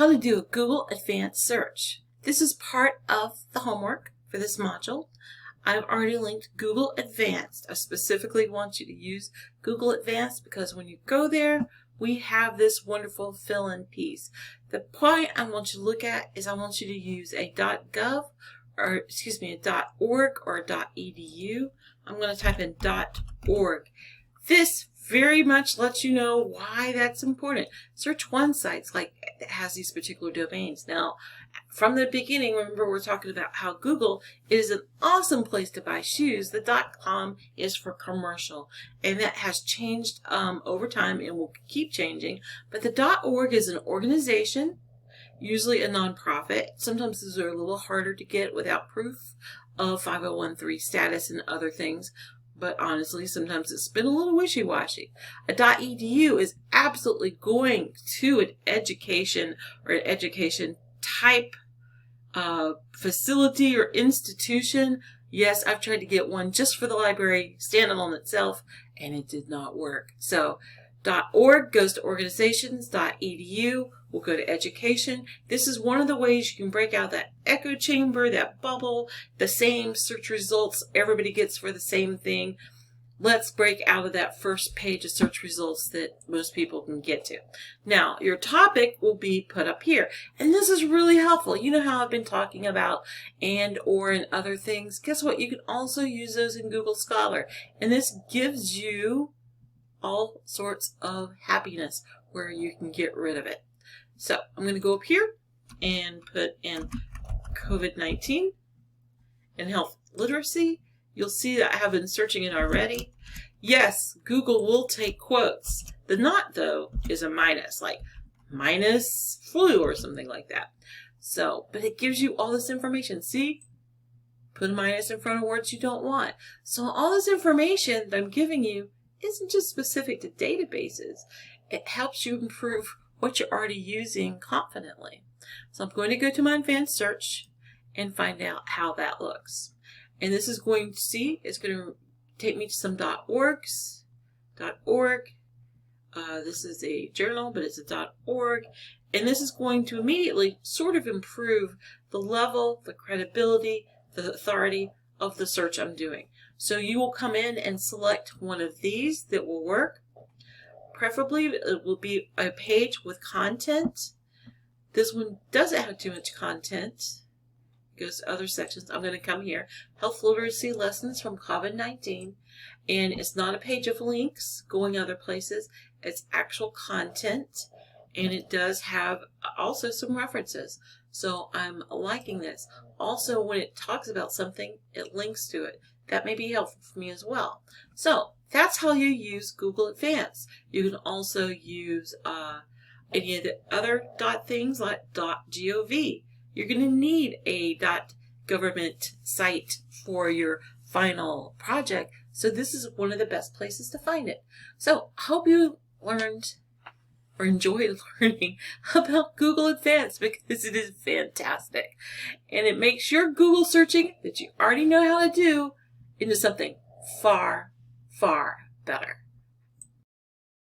how to do a Google Advanced Search. This is part of the homework for this module. I've already linked Google Advanced. I specifically want you to use Google Advanced because when you go there, we have this wonderful fill-in piece. The point I want you to look at is I want you to use a .gov or excuse me, a .org or a .edu. I'm going to type in .org. This very much lets you know why that's important. Search one site's like that has these particular domains. Now, from the beginning, remember we're talking about how Google is an awesome place to buy shoes. The .com is for commercial, and that has changed over time and will keep changing. But the .org is an organization, usually a nonprofit. Sometimes these are a little harder to get without proof of 501(c)(3) status and other things. But honestly, sometimes it's been a little wishy-washy. A .edu is absolutely going to an education or an education type facility or institution. Yes, I've tried to get one just for the library, standing on itself, and it did not work. So .org goes to organizations, .edu will go to education. This is one of the ways you can break out that echo chamber, that bubble, the same search results everybody gets for the same thing. Let's break out of that first page of search results that most people can get to. Now, your topic will be put up here. And this is really helpful. You know how I've been talking about and, or, and other things. Guess what? You can also use those in Google Scholar. And this gives you all sorts of happiness where you can get rid of it. So I'm going to go up here and put in COVID-19 and health literacy. You'll see that I have been searching it already. Yes, Google will take quotes. The not, though, is a minus, like minus flu or something like that. So, but it gives you all this information. See? Put a minus in front of words you don't want. So all this information that I'm giving you isn't just specific to databases. It helps you improve what you're already using confidently. So I'm going to go to my advanced search and find out how that looks. And this is going to see, it's going to take me to some .orgs, .org. This is a journal, but it's a .org. And this is going to immediately sort of improve the level, the credibility, the authority of the search I'm doing. So you will come in and select one of these that will work. Preferably, it will be a page with content. This one doesn't have too much content. It goes to other sections. I'm going to come here. Health literacy lessons from COVID-19. And it's not a page of links going other places. It's actual content. And it does have also some references. So I'm liking this. Also, when it talks about something, it links to it. That may be helpful for me as well. So that's how you use Google Advanced. You can also use any of the other things like .gov. You're going to need a .government site for your final project. So this is one of the best places to find it. So I hope you learned or enjoyed learning about Google Advanced because it is fantastic. And it makes your Google searching that you already know how to do into something far, far better.